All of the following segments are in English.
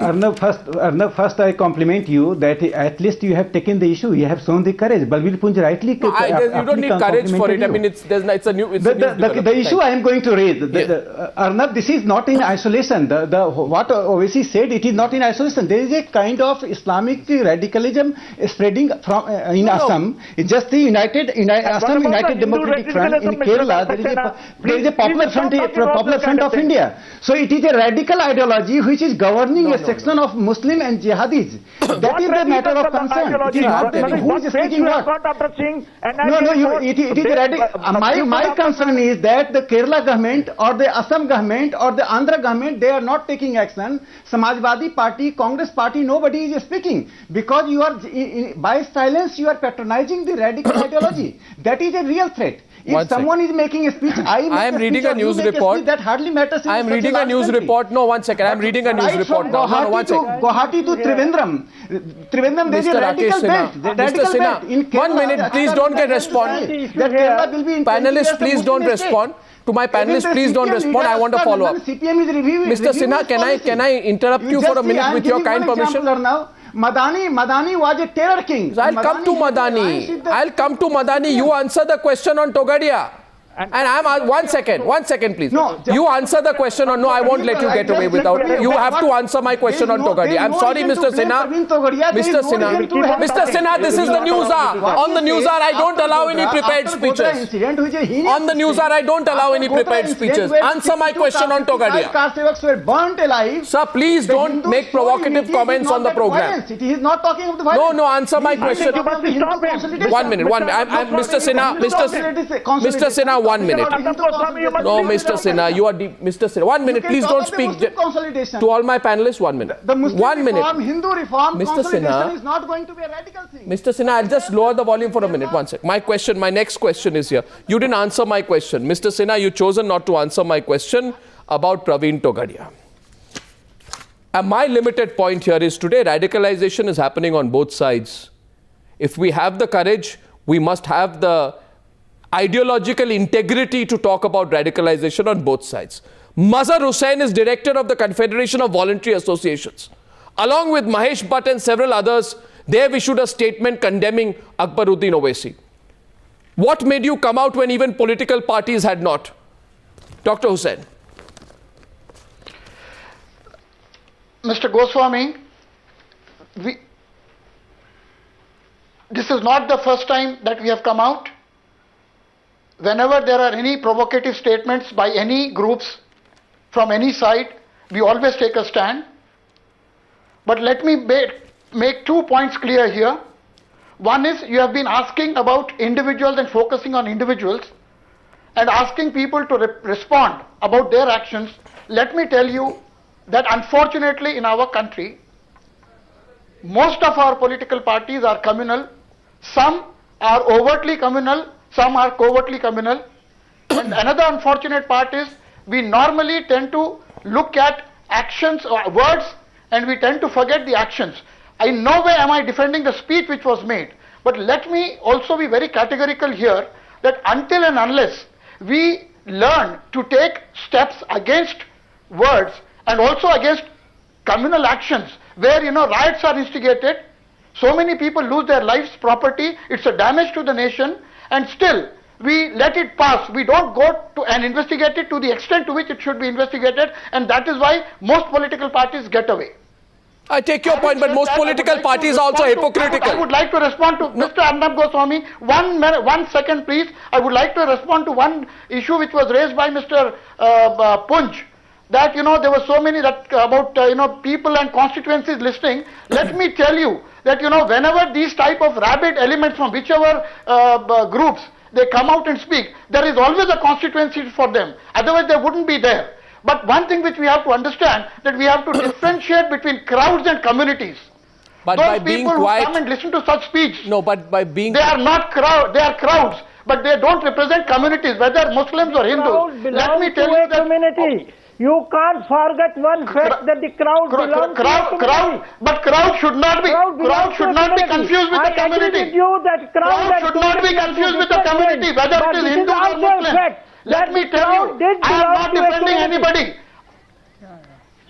Arnab, first I compliment you that at least you have taken the issue. You have shown the courage. Balbir Punj rightly. No, you don't need courage for it. I mean, it's a new. The issue I am going to raise. Arnab, this is not in isolation. What Owaisi said, it is not in isolation. There is a kind of Islamic radicalism spreading from in Assam. It's just the Assam United Democratic Front in Kerala. There is a popular front of India. So it is a radical ideology which is governing a section of Muslim and jihadis. That is the matter of concern. It is not who is speaking what. It is radical. My concern is that the Kerala government or the Assam government or the Andhra government, they are not taking action. Samajwadi Party, Congress Party, nobody is speaking because you are by silence you are patronizing the radical ideology. That is a real threat. If someone is making a speech, I am reading a news report. That hardly matters. I am reading a news report. No, 1 second. I am reading a news report now. No, 1 second. Guwahati to Trivandrum. There is a radical belt. Mr. Sinha, 1 minute. Please don't get respond. Panelists, please don't respond. To my panelists, please don't respond. I want to follow up. Mr. Sinha, can I interrupt you for a minute with your kind permission? Madani was a terror king. I'll come to Madani. You answer the question on Togadia. And I'm 1 second. 1 second, please. No, you answer the question or no, I won't let you get away without. You have to answer my question on Togadia. I'm sorry, Mr. Sinha. Mr. Sinha, this is the Newshour. On the Newshour, I don't allow any prepared speeches. On the Newshour, I don't allow any prepared speeches. Answer my question on Togadia. Sir, please don't make provocative comments on the program. He is not talking of the violence. No, answer my question. 1 minute. I'm Mr. Sinha. Mr. Sinha, 1 minute. No, Mr. Sinha, you are deep. Mr. Sinha, 1 minute. Please don't speak to all my panelists. 1 minute. The Muslim 1 minute. Reform, Hindu reform, Mr. Sinha is not going to be a radical thing. Mr. Sinha, I'll just lower the volume for a minute. 1 sec. My next question is here. You didn't answer my question. Mr. Sinha, you chosen not to answer my question about Praveen Togadia. And my limited point here is today radicalization is happening on both sides. If we have the courage, we must have the ideological integrity to talk about radicalization on both sides. Mazhar Hussain is director of the Confederation of Voluntary Associations. Along with Mahesh Bhatt and several others, they have issued a statement condemning Akbaruddin Owasi. What made you come out when even political parties had not? Dr. Hussain. Mr. Goswami, this is not the first time that we have come out. Whenever there are any provocative statements by any groups from any side, we always take a stand. But let me make 2 points clear here. One is you have been asking about individuals and focusing on individuals and asking people to respond about their actions. Let me tell you that unfortunately in our country, most of our political parties are communal. Some are overtly communal. Some are covertly communal. And another unfortunate part is we normally tend to look at actions or words and we tend to forget the actions. In no way am I defending the speech which was made. But let me also be very categorical here that until and unless we learn to take steps against words and also against communal actions where riots are instigated, so many people lose their lives, property, it's a damage to the nation. And still, we let it pass. We don't go to and investigate it to the extent to which it should be investigated. And that is why most political parties get away. I take your point, but most political parties are also hypocritical. I would like to respond to Mr. Arnab Goswami. 1 second, please. I would like to respond to one issue which was raised by Mr. Punj. That, there were so many about, people and constituencies listening. Let me tell you that, whenever these type of rabid elements from whichever groups, they come out and speak, there is always a constituency for them. Otherwise, they wouldn't be there. But one thing which we have to understand, that we have to differentiate between crowds and communities. But those by people being who quiet, come and listen to such speech, no, but by being, they are not crowd, they are crowds, but they don't represent communities, whether Muslims or Hindus. Let me tell you that community. You can't forget one fact that the crowd belongs to the community. But crowd should not be confused with the community. Crowd should not be confused with the community, whether it is Hindu or Muslim. Let me tell you, I am not defending anybody.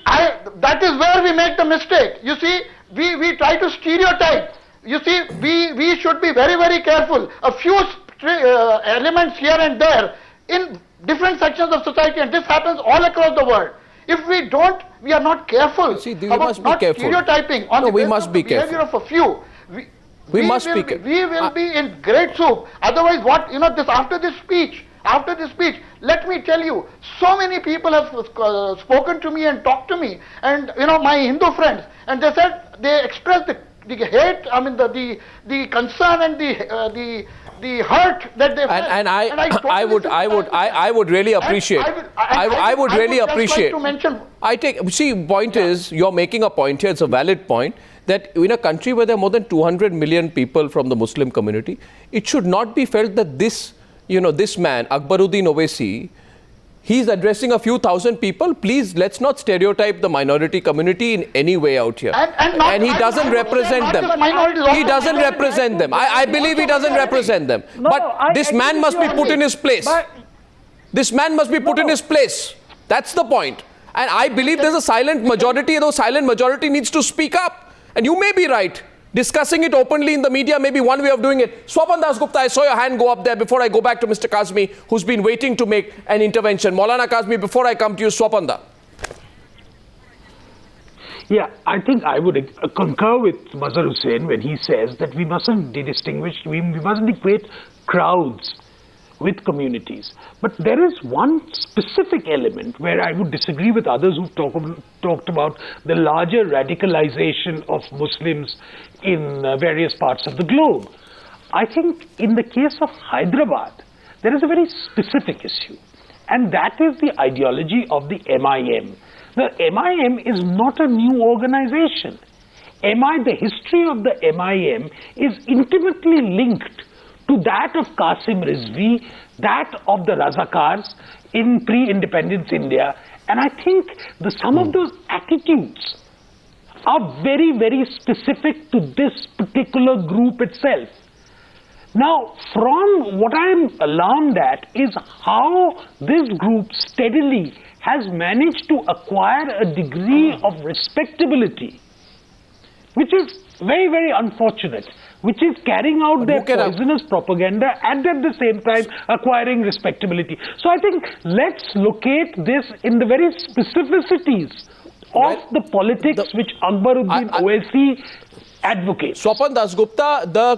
That is where we make the mistake. You see, we try to stereotype. You see, we should be very, very careful. A few elements here and there in different sections of society, and this happens all across the world. If we don't, we are not careful about not stereotyping on the basis of the behavior of a few. We will be in great soup. Otherwise, what, after this speech, let me tell you, so many people have spoken to me and talked to me, and my Hindu friends, and they said, they expressed the hate, the concern and the hurt that they felt. And I would really appreciate. I would really appreciate. Point is, you're making a point here. It's a valid point that in a country where there are more than 200 million people from the Muslim community, it should not be felt that this man, Akbaruddin Owasi, he's addressing a few thousand people. Please, let's not stereotype the minority community in any way out here. And he doesn't represent them. He doesn't represent them. I believe he doesn't represent them. But this man must be put in his place. This man must be put in his place. That's the point. And I believe there's a silent majority. Those silent majority needs to speak up. And you may be right. Discussing it openly in the media may be one way of doing it. Swapan Das Gupta, I saw your hand go up there before I go back to Mr. Kazmi, who's been waiting to make an intervention. Maulana Kazmi, before I come to you, Swapanda. Yeah, I think I would concur with Mazhar Hussain when he says that we mustn't distinguish, we mustn't equate crowds with communities. But there is one specific element where I would disagree with others who've talked about the larger radicalization of Muslims in various parts of the globe. I think in the case of Hyderabad, there is a very specific issue, and that is the ideology of the MIM. The MIM is not a new organization. The history of the MIM is intimately linked to that of Qasim Rizvi, that of the Razakars in pre-independence India. And I think some of those attitudes are very, very specific to this particular group itself. Now, from what I am alarmed at is how this group steadily has managed to acquire a degree of respectability, which is very, very unfortunate, which is carrying out their poisonous propaganda and at the same time acquiring respectability. So I think let's locate this in the very specificities of the politics which Akbaruddin Owaisi advocates. Swapan Das Gupta, the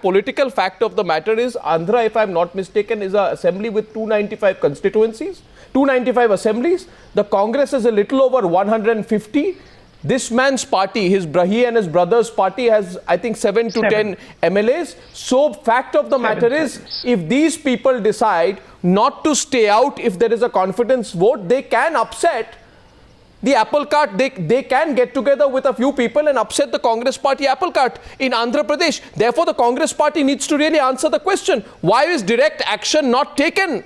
political fact of the matter is Andhra, if I'm not mistaken, is an assembly with 295 constituencies, 295 assemblies. The Congress is a little over 150. This man's party, he and his brother's party has, I think, 7 to 10 MLAs. So, fact of the matter is, if these people decide not to stay out, if there is a confidence vote, they can upset the apple cart. They can get together with a few people and upset the Congress party apple cart in Andhra Pradesh. Therefore, the Congress party needs to really answer the question, why is direct action not taken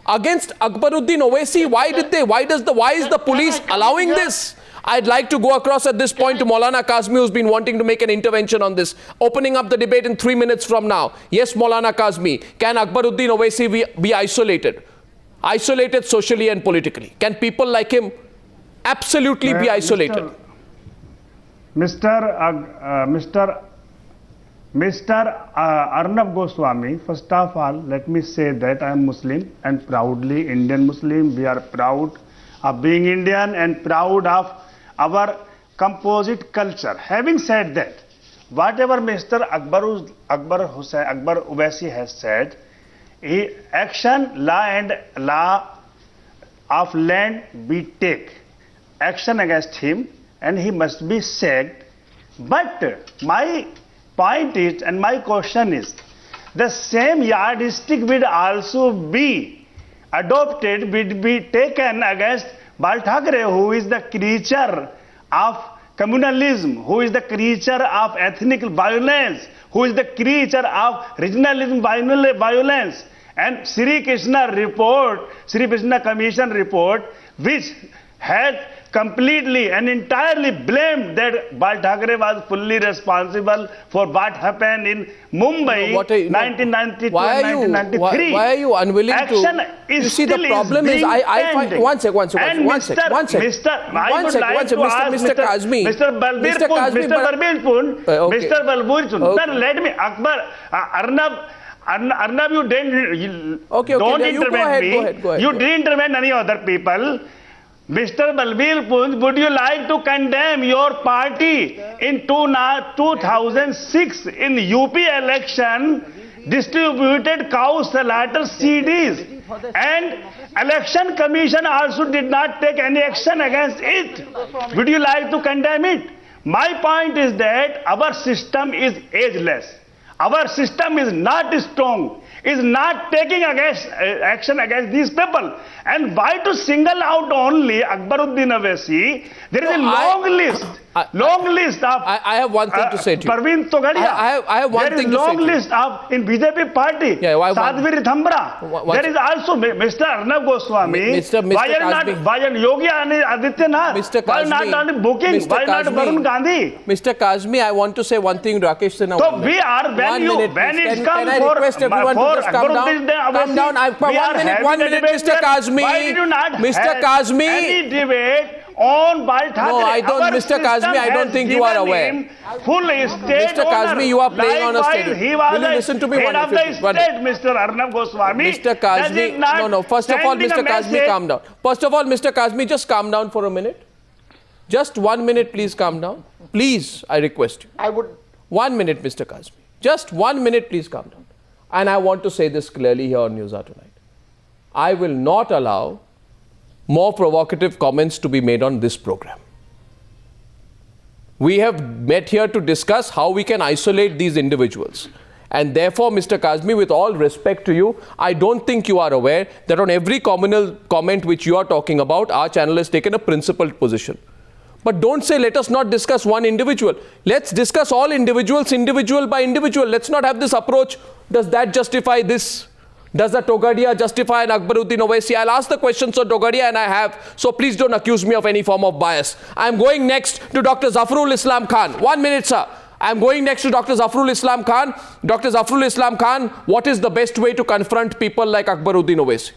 against Akbaruddin Owaisi? Why is the police allowing this? I'd like to go across at this point to Maulana Kazmi, who's been wanting to make an intervention on this. Opening up the debate in 3 minutes from now. Yes, Maulana Kazmi, can Akbaruddin Owaisi be isolated? Isolated socially and politically. Can people like him absolutely be isolated? Mr. Arnab Goswami, first of all, let me say that I am Muslim and proudly Indian Muslim. We are proud of being Indian and proud of our composite culture. Having said that, whatever Mr. Akbar Owaisi has said, action, law of land we take action against him and he must be sacked. But my point is, and my question is, the same yardstick will also be adopted, will be taken against Bal Thackeray, who is the creature of communalism, who is the creature of ethnic violence, who is the creature of regionalism violence. And Sri Krishna Commission report, which has completely and entirely blamed that Bal Thackeray was fully responsible for what happened in Mumbai, 1992 and 1993. Why are you unwilling Action to? Is you see, the still problem is, I find pending. one sec. Mr. Balbir Pund, then let me, Arnab, you didn't, don't intervene me. You didn't intervene any other people. Mr. Balbir Pund, would you like to condemn your party in 2006 in UP election distributed cow slaughter CDs, and election commission also did not take any action against it? Would you like to condemn it? My point is that our system is ageless. Our system is not strong, is not taking action against these people. And why to single out only Akbaruddin Owasi? There is a long list of. I have one thing to say to you. Parveen Togadia. I have one thing to say to you. There is long list of in BJP party. Sadhvir Thambra. There is also Mr. Arnab Goswami. Mr. Why not Yogi Adityanath? Mr. Why not booking? Mr. Why not Varun Gandhi? Mr. Kazmi, I want to say one thing, Rakesh Sinha. So we are when it's come can I request everyone to just come down? Come down. One minute, Mr. Kazmi. Why did you not Mr. Kazmi? Any debate on Bal Thackeray? No, I don't, Mr. Kazmi, I don't think you are aware. Full state Mr. Kazmi, you are playing on a stage. Will you listen to me? Head of the state, Mr. Arnab Goswami. Mr. Kazmi, no. First of all, Mr. Kazmi, calm down. First of all, Mr. Kazmi, just calm down for a minute. Just 1 minute, please calm down. Please, I request you. I would. 1 minute, Mr. Kazmi. Just 1 minute, please calm down. And I want to say this clearly here on Newshour tonight. I will not allow more provocative comments to be made on this program. We have met here to discuss how we can isolate these individuals. And therefore, Mr. Kazmi, with all respect to you, I don't think you are aware that on every communal comment which you are talking about, our channel has taken a principled position. But don't say, let us not discuss one individual. Let's discuss all individuals, individual by individual. Let's not have this approach. Does that justify this? Does the Togadia justify an Akbaruddin Owaisi? I'll ask the questions on Togadia, and I have. So please don't accuse me of any form of bias. I'm going next to Dr. Zafrul Islam Khan. 1 minute, sir. I'm going next to Dr. Zafrul Islam Khan. Dr. Zafrul Islam Khan, what is the best way to confront people like Akbaruddin Owaisi?